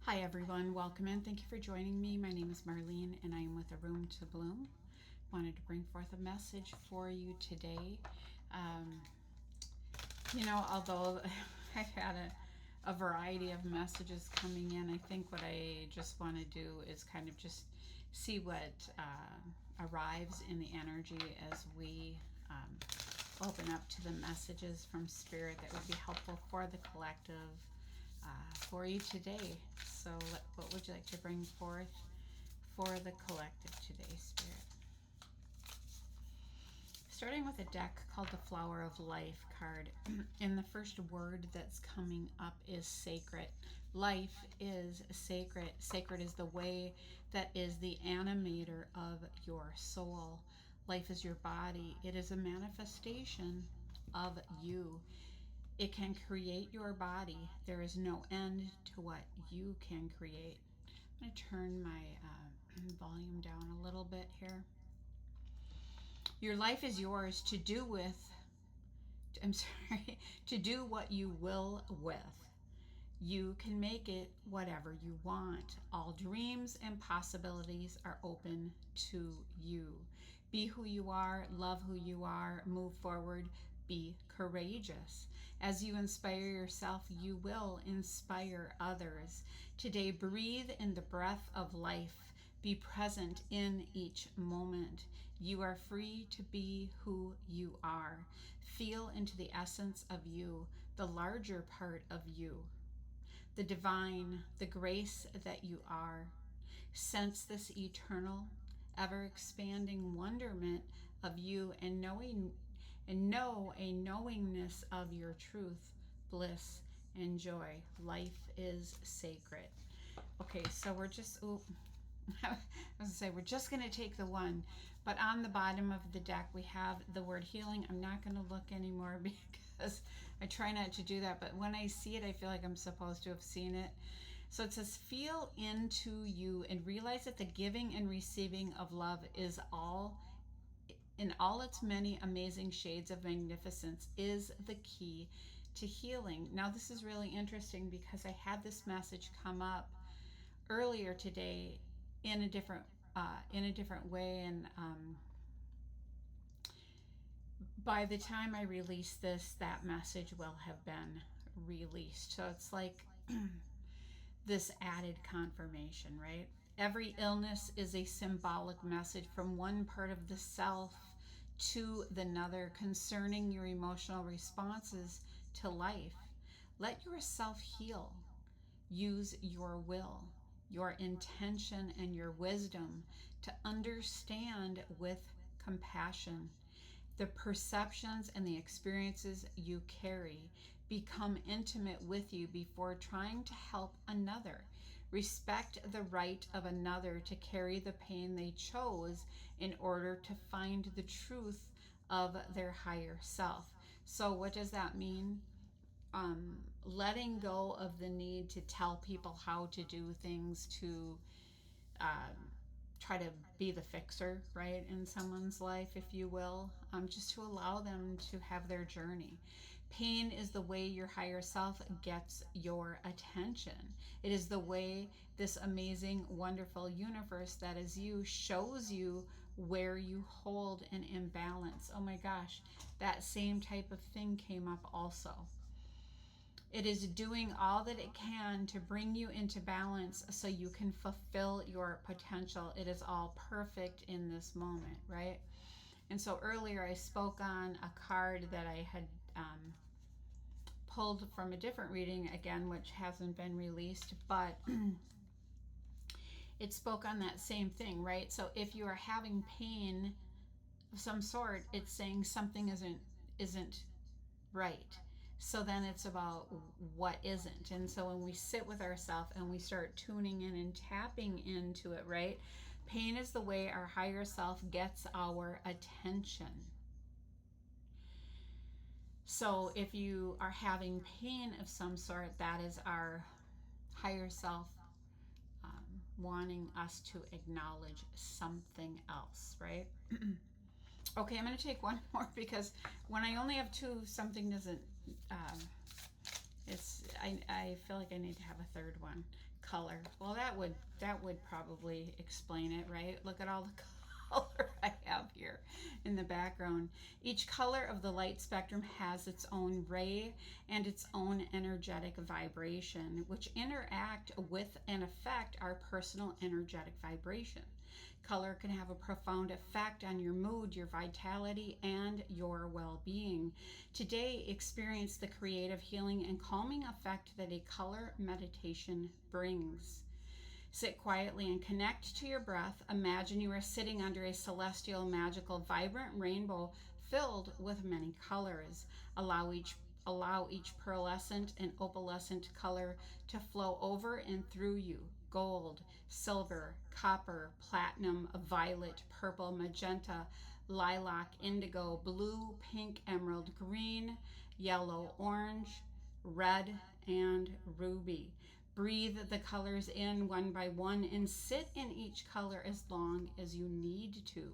Hi everyone, welcome in. Thank you for joining me. My name is Marlene and I am with A Room to Bloom. Wanted to bring forth a message for you today. Um, although I've had a variety of messages coming in, I think what I just want to do is kind of just see what arrives in the energy as we open up to the messages from Spirit that would be helpful for the collective for you today. So what would you like to bring forth for the collective today, Spirit? Starting with a deck called the Flower of Life card. And the first word that's coming up is sacred. Life is sacred. Sacred is the way that is the animator of your soul. Life is your body. It is a manifestation of you. It can create your body. There is no end to what you can create. I'm going to turn my volume down a little bit here. Your life is yours to do with, to do what you will with. You can make it whatever you want. All dreams and possibilities are open to you. Be who you are, love who you are, move forward, be courageous. As you inspire yourself, you will inspire others. Today, breathe in the breath of life. Be present in each moment. You are free to be who you are. Feel into the essence of you, the larger part of you, the divine, the grace that you are. Sense this eternal, ever-expanding wonderment of you and know a knowingness of your truth, bliss, and joy. Life is sacred. Okay, so we're just, I was gonna say we're just gonna take the one, but on the bottom of the deck we have the word healing. I'm not gonna look anymore because I try not to do that, but when I see it, I feel like I'm supposed to have seen it. So it says, feel into you and realize that the giving and receiving of love is all, in all its many amazing shades of magnificence, is the key to healing. Now this is really interesting because I had this message come up earlier today in a different way, and by the time I release this, that message will have been released. So it's like this added confirmation, right? Every illness is a symbolic message from one part of the self to the another concerning your emotional responses to life. Let yourself heal. Use your will, your intention, and your wisdom to understand with compassion the perceptions and the experiences you carry. Become intimate with you before trying to help another. Respect the right of another to carry the pain they chose in order to find the truth of their higher self. So what does that mean? Letting go of the need to tell people how to do things, to try to be the fixer, right, in someone's life, if you will, just to allow them to have their journey. Pain is the way your higher self gets your attention. It is the way this amazing, wonderful universe that is you shows you where you hold an imbalance. Oh my gosh, that same type of thing came up also. It is doing all that it can to bring you into balance so you can fulfill your potential. It is all perfect in this moment, right? And so earlier I spoke on a card that I had pulled from a different reading, again, which hasn't been released, but it spoke on that same thing, right? So if you are having pain of some sort, it's saying something isn't right. So then it's about what isn't. And so when we sit with ourselves and we start tuning in and tapping into it, right? Pain is the way our higher self gets our attention. So if you are having pain of some sort, that is our higher self wanting us to acknowledge something else, right? Okay, I'm going to take one more because when I only have two, something doesn't, I feel like I need to have a third one. Color. Well, that would probably explain it, right? Look at all the color I have here in the background. Each color of the light spectrum has its own ray and its own energetic vibration, which interact with and affect our personal energetic vibration. Color can have a profound effect on your mood, your vitality, and your well being. Today, experience the creative healing and calming effect that a color meditation brings. Sit quietly and connect to your breath. Imagine you are sitting under a celestial, magical, vibrant rainbow filled with many colors. Allow each Allow each pearlescent and opalescent color to flow over and through you. Gold, silver, copper, platinum, violet, purple, magenta, lilac, indigo, blue, pink, emerald, green, yellow, orange, red, and ruby. Breathe the colors in one by one and sit in each color as long as you need to.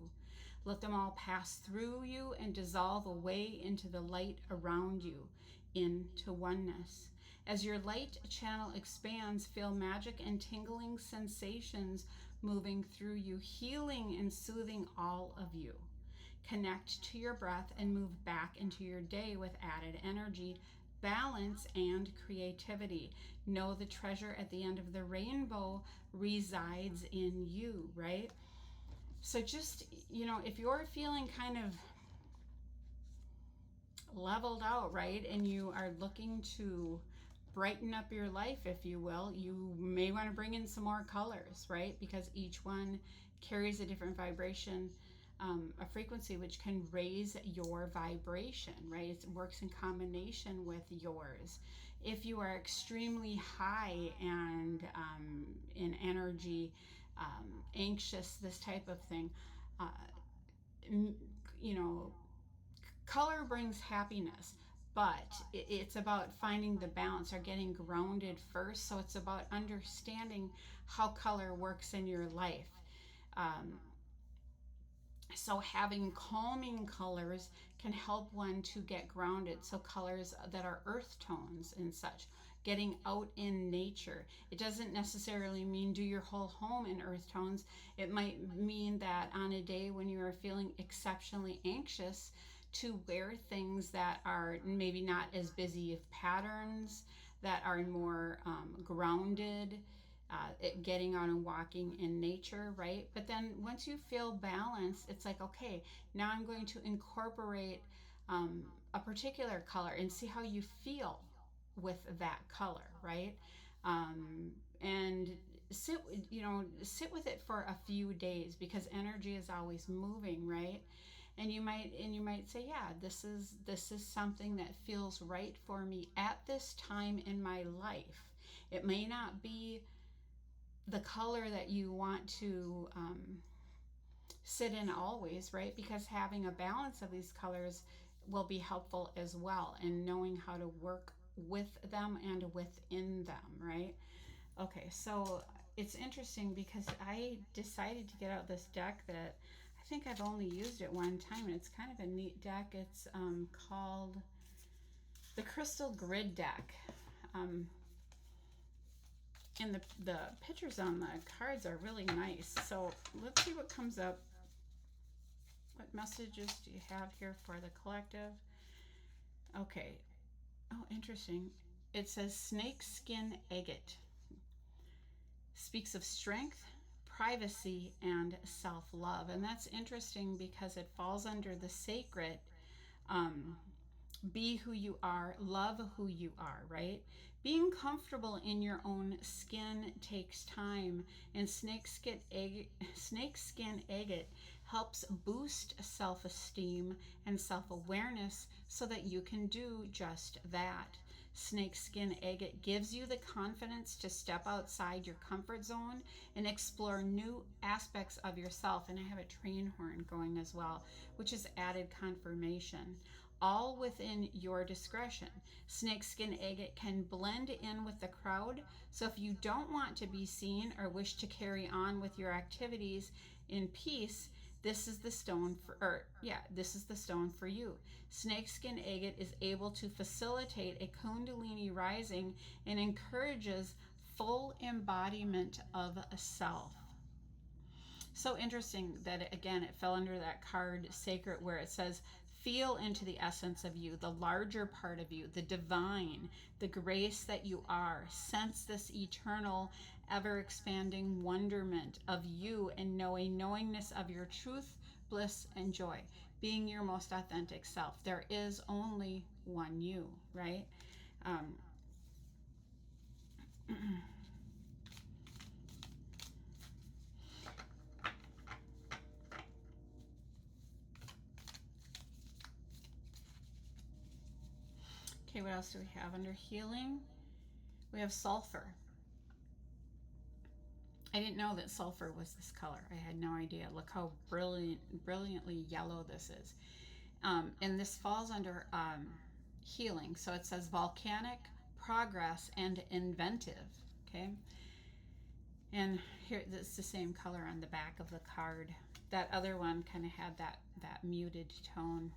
Let them all pass through you and dissolve away into the light around you, into oneness. As your light channel expands, feel magic and tingling sensations moving through you, healing and soothing all of you. Connect to your breath and move back into your day with added energy, balance, and creativity. Know the treasure at the end of the rainbow resides in you, right? So just, if you're feeling kind of leveled out, right, and you are looking to brighten up your life, if you will, you may want to bring in some more colors, right? Because each one carries a different vibration, a frequency which can raise your vibration, right? It works in combination with yours. If you are extremely high and in energy, anxious, this type of thing, uh, you know, color brings happiness, but it's about finding the balance or getting grounded first. So it's about understanding how color works in your life. Um, so having calming colors can help one to get grounded. So colors that are earth tones and such, getting out in nature. It doesn't necessarily mean do your whole home in earth tones. It might mean that on a day when you are feeling exceptionally anxious, to wear things that are maybe not as busy of patterns, that are more grounded, getting out and walking in nature, right? But then once you feel balanced, it's like, okay, now I'm going to incorporate a particular color and see how you feel with that color, right? And sit with it for a few days, because energy is always moving, right? And you might say, yeah, this is something that feels right for me at this time in my life. It may not be the color that you want to sit in always, right? Because having a balance of these colors will be helpful as well, and knowing how to work with them and within them, right? Okay, so it's interesting because I decided to get out this deck that I think I've only used it one time, and it's kind of a neat deck. It's called the Crystal Grid Deck. And the pictures on the cards are really nice. So let's see what comes up. What messages do you have here for the collective? Okay. Oh, interesting. It says snake skin agate. Speaks of strength, privacy, and self-love. And that's interesting because it falls under the sacred, um, be who you are, love who you are, right? Being comfortable in your own skin takes time, and snakeskin agate helps boost self-esteem and self-awareness so that you can do just that. Snakeskin agate gives you the confidence to step outside your comfort zone and explore new aspects of yourself. And I have a train horn going as well, which is added confirmation, all within your discretion. Snakeskin agate can blend in with the crowd, so if you don't want to be seen or wish to carry on with your activities in peace, This is the stone for, or yeah, this is the stone for you. Snakeskin agate is able to facilitate a Kundalini rising and encourages full embodiment of a self. So interesting that again it fell under that card sacred where it says feel into the essence of you, the larger part of you, the divine, the grace that you are. Sense this eternal, ever expanding wonderment of you and know a knowingness of your truth, bliss, and joy. Being your most authentic self. There is only one you, right? Um, okay, what else do we have under healing? We have sulfur. I didn't know that sulfur was this color. I had no idea. Look how brilliantly yellow this is. And this falls under healing. So it says volcanic, progress, and inventive. Okay. And here, it's the same color on the back of the card. That other one kind of had that muted tone.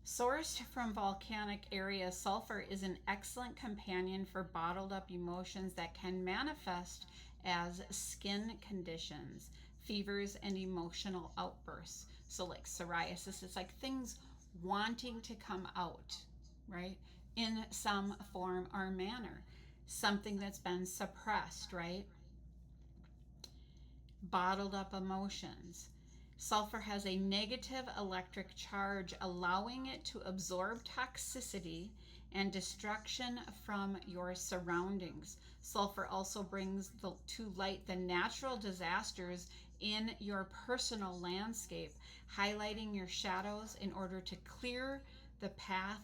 Sourced from volcanic areas, sulfur is an excellent companion for bottled up emotions that can manifest as skin conditions, fevers, and emotional outbursts. So, like psoriasis, it's like things wanting to come out, right? In some form or manner. Something that's been suppressed, right? Bottled up emotions. Sulfur has a negative electric charge, allowing it to absorb toxicity and destruction from your surroundings. Sulfur also brings to light the natural disasters in your personal landscape, highlighting your shadows in order to clear the path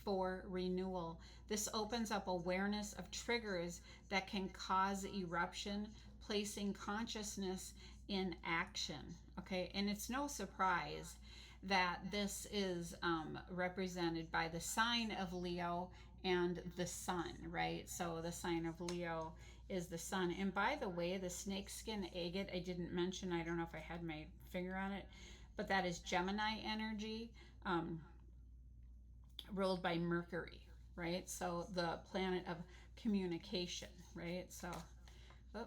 for renewal. This opens up awareness of triggers that can cause eruption, placing consciousness in action. Okay, and it's no surprise that this is represented by the sign of Leo and the sun, right? So the sign of Leo is the sun. And by the way, the snakeskin agate, I didn't mention, I don't know if I had my finger on it, but that is Gemini energy, ruled by Mercury, right? So the planet of communication, right? So, oh,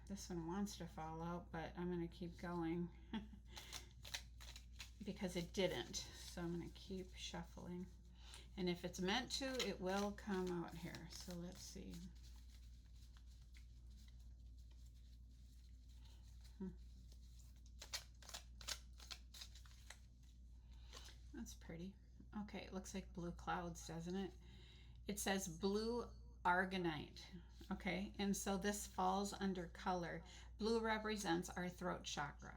this one wants to fall out, but I'm going to keep going because it didn't. So I'm going to keep shuffling. And if it's meant to, it will come out here. So let's see. That's pretty. Okay, it looks like blue clouds, doesn't it? It says blue argonite. Okay, and so this falls under color. Blue represents our throat chakra.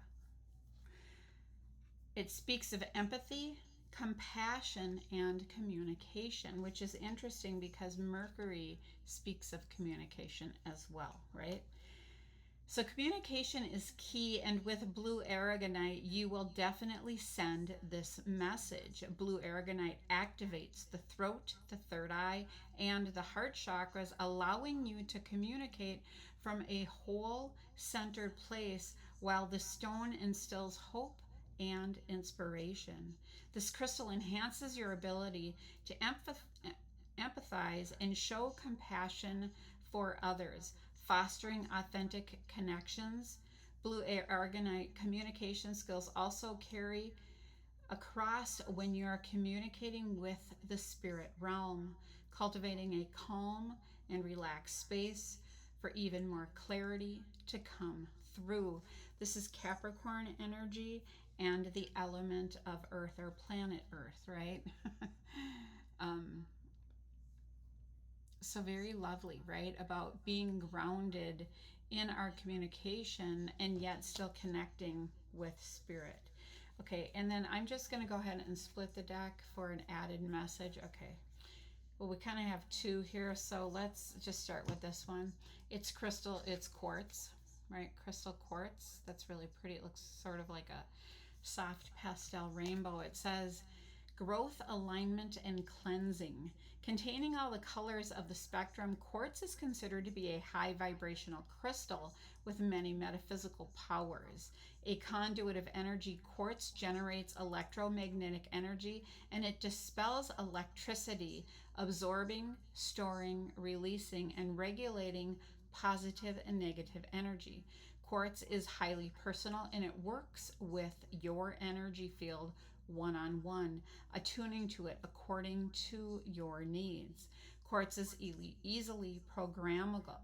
It speaks of empathy, compassion, and communication, which is interesting because Mercury speaks of communication as well, right? So communication is key, and with blue aragonite, you will definitely send this message. Blue aragonite activates the throat, the third eye, and the heart chakras, allowing you to communicate from a whole centered place, while the stone instills hope and inspiration. This crystal enhances your ability to empathize and show compassion for others, fostering authentic connections. Blue aragonite communication skills also carry across when you're communicating with the spirit realm, cultivating a calm and relaxed space for even more clarity to come through. This is Capricorn energy and the element of Earth, or planet Earth, right? um, so very lovely, right? About being grounded in our communication and yet still connecting with spirit. Okay, and then I'm just going to go ahead and split the deck for an added message. Okay, well, we kind of have two here, so let's just start with this one. It's crystal, it's quartz, right? Crystal quartz. That's really pretty. It looks sort of like a soft pastel rainbow. It says, growth, alignment, and cleansing Containing all the colors of the spectrum, quartz is considered to be a high vibrational crystal with many metaphysical powers. A conduit of energy, quartz generates electromagnetic energy and it dispels electricity, absorbing, storing, releasing, and regulating positive and negative energy. Quartz is highly personal and it works with your energy field one on one, attuning to it according to your needs. Quartz is easily programmable,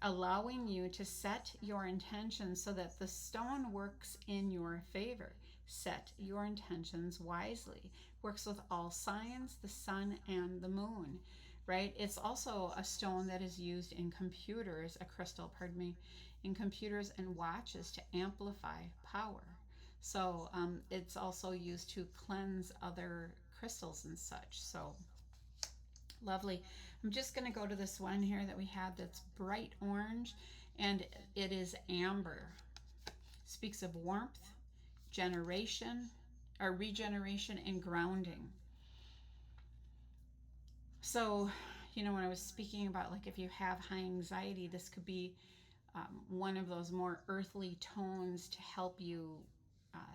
allowing you to set your intentions so that the stone works in your favor. Set your intentions wisely. Works with all signs, the sun and the moon, right? It's also a stone that is used in computers, a crystal, pardon me, in computers and watches to amplify power. So it's also used to cleanse other crystals and such. So lovely. I'm just going to go to this one here that we have that's bright orange, and it is amber. Speaks of warmth, generation, or regeneration, and grounding. So, you know, when I was speaking about like if you have high anxiety, this could be one of those more earthly tones to help you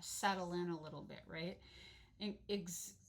settle in a little bit, right?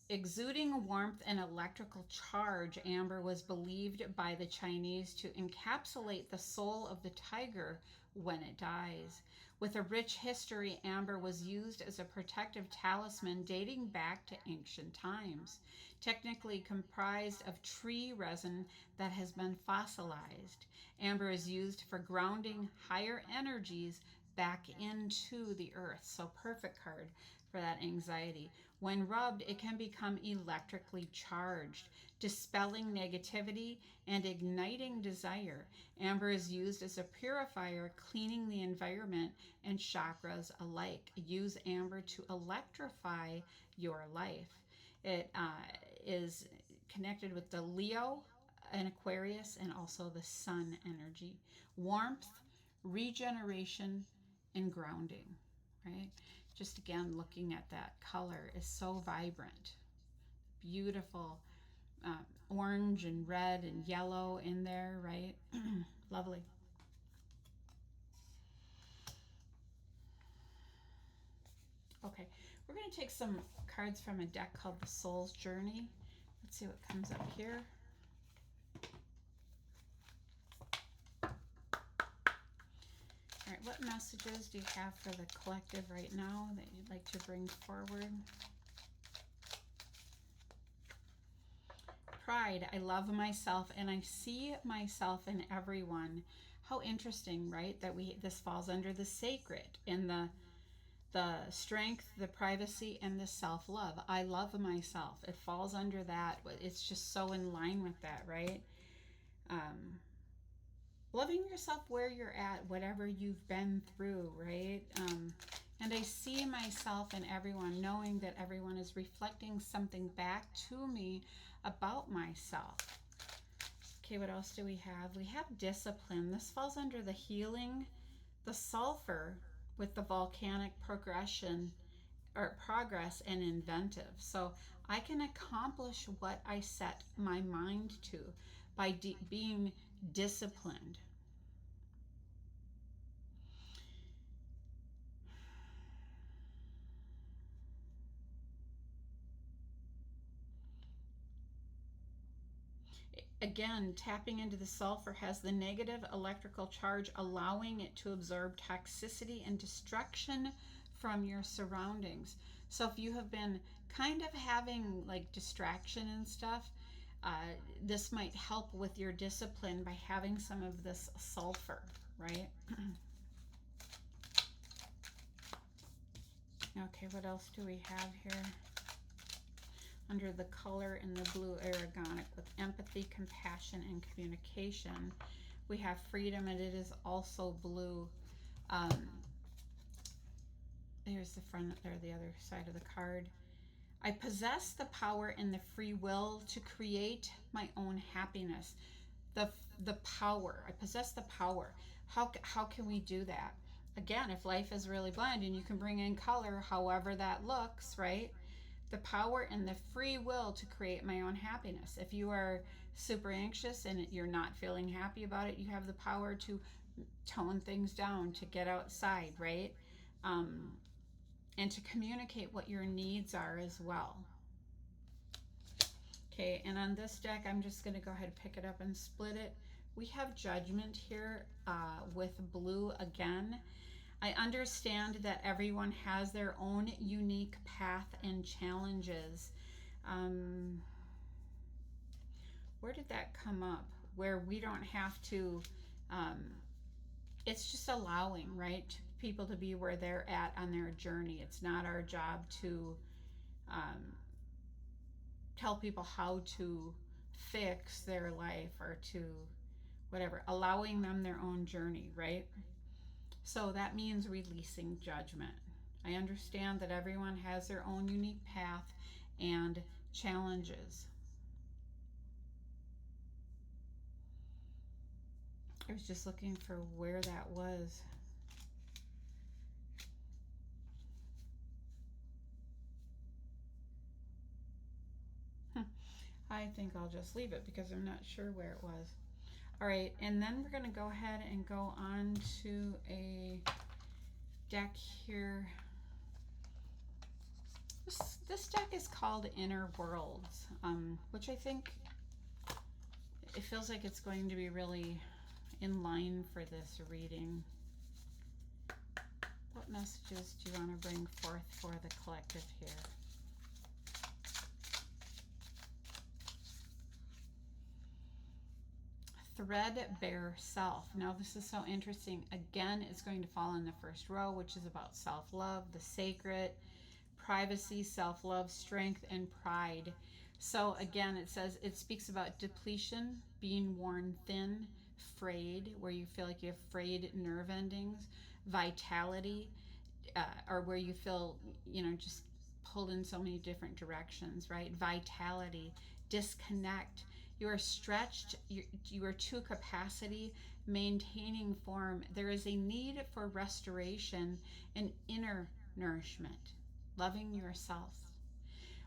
Exuding warmth and electrical charge, amber was believed by the Chinese to encapsulate the soul of the tiger when it dies. With a rich history, amber was used as a protective talisman dating back to ancient times. Technically comprised of tree resin that has been fossilized, amber is used for grounding higher energies back into the earth. So, perfect card for that anxiety. When rubbed, it can become electrically charged, dispelling negativity and igniting desire. Amber is used as a purifier, cleaning the environment and chakras alike. Use amber to electrify your life. It is connected with the Leo and Aquarius and also the sun energy. Warmth, regeneration, and grounding, right? Just again, looking at that color is so vibrant, beautiful, orange and red and yellow in there, right? Lovely. Okay, we're going to take some cards from a deck called the Soul's Journey. Let's see what comes up here. All right, what messages do you have for the collective right now that you'd like to bring forward? Pride. I love myself and I see myself in everyone. How interesting, right? That this falls under the sacred and the strength, the privacy, and the self-love. I love myself. It falls under that. It's just so in line with that, right? Loving yourself where you're at, whatever you've been through, right? And I see myself in everyone, knowing that everyone is reflecting something back to me about myself. Okay, what else do we have? We have discipline. This falls under the healing, the sulfur with the volcanic progression or progress and inventive. So I can accomplish what I set my mind to by being disciplined. Again, tapping into the sulfur has the negative electrical charge, allowing it to absorb toxicity and destruction from your surroundings. So if you have been kind of having like distraction and stuff, this might help with your discipline by having some of this sulfur, right? Okay, what else do we have here? Under the color in the blue aragonic with empathy, compassion, and communication, we have freedom, and it is also blue. There's the front or the other side of the card. I possess the power and the free will to create my own happiness. The power. I possess the power. How can we do that? Again, if life is really bland and you can bring in color however that looks, right? The power and the free will to create my own happiness. If you are super anxious and you're not feeling happy about it, you have the power to tone things down, to get outside, right? Um, and to communicate what your needs are as well. Okay, and on this deck, I'm just going to go ahead and pick it up and split it. We have Judgment here with blue again. I understand that everyone has their own unique path and challenges. Where did that come up? Where we don't have to, it's just allowing, right? People to be where they're at on their journey. It's not our job to tell people how to fix their life or to whatever, allowing them their own journey, right? So that means releasing judgment. I understand that everyone has their own unique path and challenges. I was just looking for where that was. I think I'll just leave it because I'm not sure where it was. All right, and then we're going to go ahead and go on to a deck here. This deck is called Inner Worlds, which I think it feels like it's going to be really in line for this reading. What messages do you want to bring forth for the collective here? Threadbare self. Now this is so interesting. Again, it's going to fall in the first row, which is about self-love, the sacred, privacy, self-love, strength, and pride. So again, it speaks about depletion, being worn thin, frayed, where you feel like you have frayed nerve endings, vitality, or where you feel, just pulled in so many different directions, right? Vitality, disconnect. You are stretched, you are to capacity, maintaining form. There is a need for restoration and inner nourishment, loving yourself.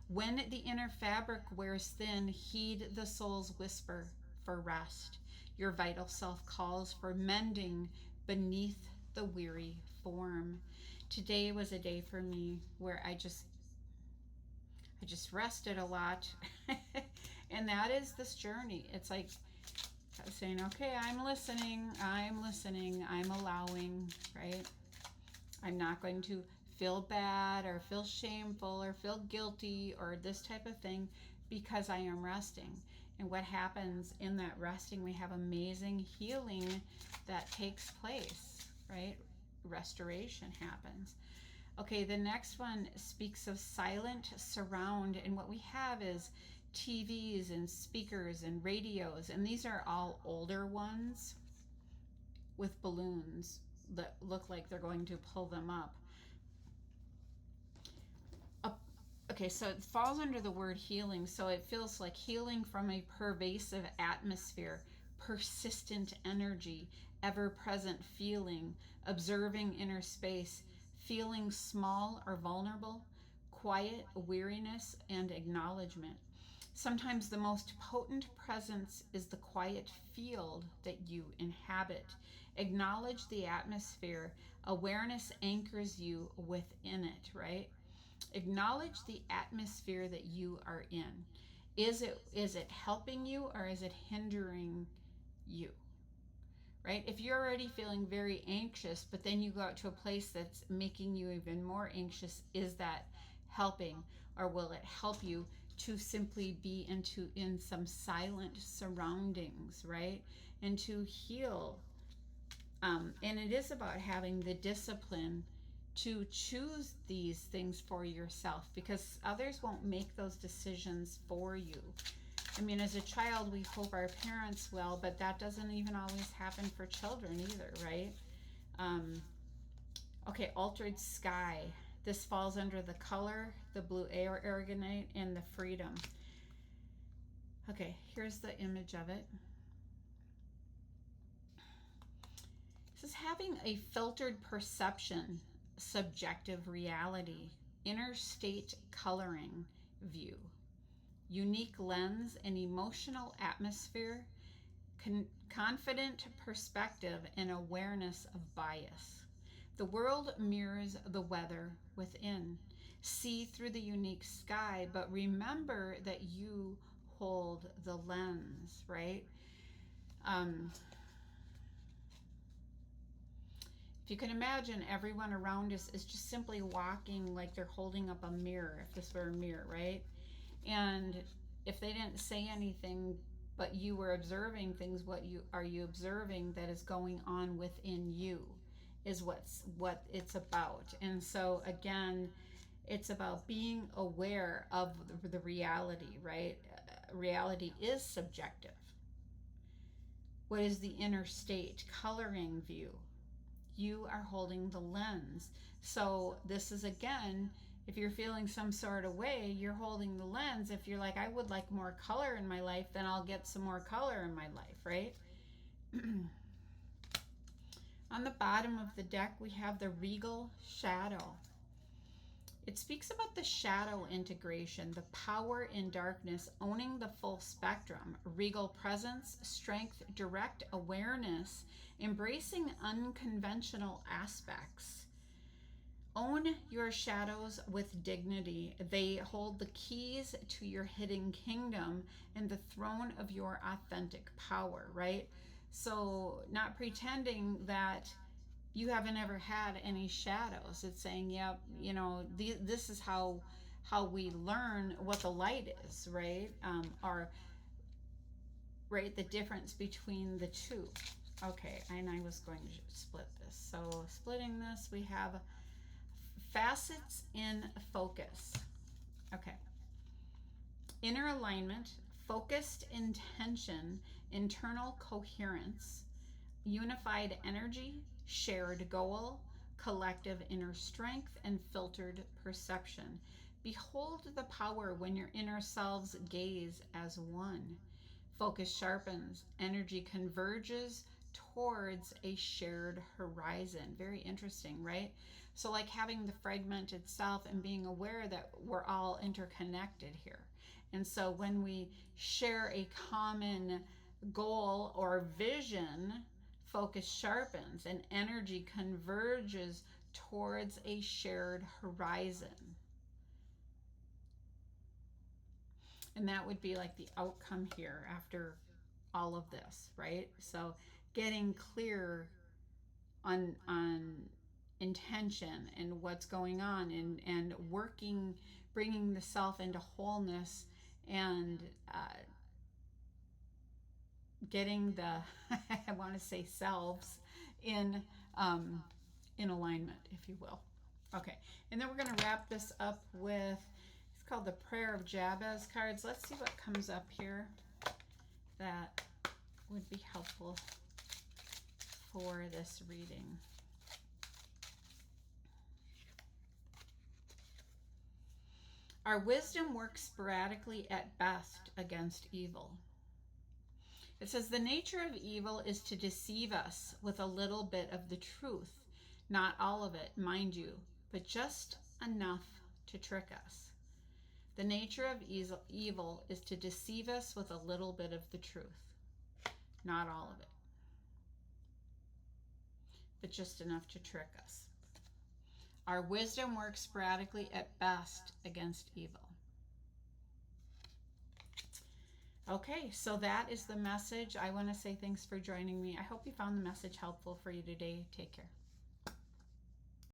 When the inner fabric wears thin, heed the soul's whisper for rest. Your vital self calls for mending beneath the weary form. Today was a day for me where I just rested a lot. And that is this journey. It's like saying, okay, I'm listening, I'm allowing, right? I'm not going to feel bad or feel shameful or feel guilty or this type of thing because I am resting. And what happens in that resting, we have amazing healing that takes place, right? Restoration happens. Okay, the next one speaks of silent surround, and what we have is TVs and speakers and radios, and these are all older ones with balloons that look like they're going to pull them up. Okay, so it falls under the word healing, so it feels like healing from a pervasive atmosphere, persistent energy, ever-present feeling, observing inner space, feeling small or vulnerable, quiet weariness, and acknowledgement. Sometimes the most potent presence is the quiet field that you inhabit. Acknowledge the atmosphere. Awareness anchors you within it, right? Acknowledge the atmosphere that you are in. Is it helping you or is it hindering you? Right? If you're already feeling very anxious, but then you go out to a place that's making you even more anxious, is that helping, or will it help you to simply be in some silent surroundings, right? And to heal. And it is about having the discipline to choose these things for yourself, because others won't make those decisions for you. I mean, as a child, we hope our parents will, but that doesn't even always happen for children either, right? Okay, altered sky. This falls under the color, the blue aragonite, and the freedom. Okay, here's the image of it. This is having a filtered perception, subjective reality, inner state coloring view, unique lens and emotional atmosphere, confident perspective, and awareness of bias. The world mirrors the weather within. See through the unique sky, but remember that you hold the lens, right? If you can imagine, everyone around us is just simply walking like they're holding up a mirror, if this were a mirror, right? And if they didn't say anything, but you were observing things, what you observing that is going on within you is what it's about. And so again, it's about being aware of the reality, right? Reality is subjective. What is the inner state coloring view? You are holding the lens. So this is, again, if you're feeling some sort of way, you're holding the lens. If you're like, I would like more color in my life, then I'll get some more color in my life, right? On the bottom of the deck, we have the regal shadow. It speaks about the shadow integration, the power in darkness, owning the full spectrum, regal presence, strength, direct awareness, embracing unconventional aspects. Own your shadows with dignity. They hold the keys to your hidden kingdom and the throne of your authentic power, right? So, not pretending that you haven't ever had any shadows. It's saying, yep, this is how we learn what the light is, right? Or right, the difference between the two. Okay, and I was going to split this. So splitting this, we have facets in focus. Okay. Inner alignment, focused intention, internal coherence, unified energy, shared goal, collective inner strength, and filtered perception. Behold the power when your inner selves gaze as one. Focus sharpens, energy converges towards a shared horizon. Very interesting, right? So, like having the fragmented self and being aware that we're all interconnected here. And so, when we share a common goal or vision, focus sharpens and energy converges towards a shared horizon. And that would be like the outcome here after all of this, right? So getting clear on intention and what's going on, and working, bringing the self into wholeness, and getting the I want to say selves in alignment, if you will. Okay, and then we're going to wrap this up with, it's called the Prayer of Jabez cards. Let's see what comes up here that would be helpful for this reading. Our wisdom works sporadically at best against evil. It says the nature of evil is to deceive us with a little bit of the truth. Not all of it, mind you, but just enough to trick us. The nature of evil is to deceive us with a little bit of the truth. Not all of it, but just enough to trick us. Our wisdom works sporadically at best against evil. Okay, so that is the message. I want to say thanks for joining me. I hope you found the message helpful for you today. Take care.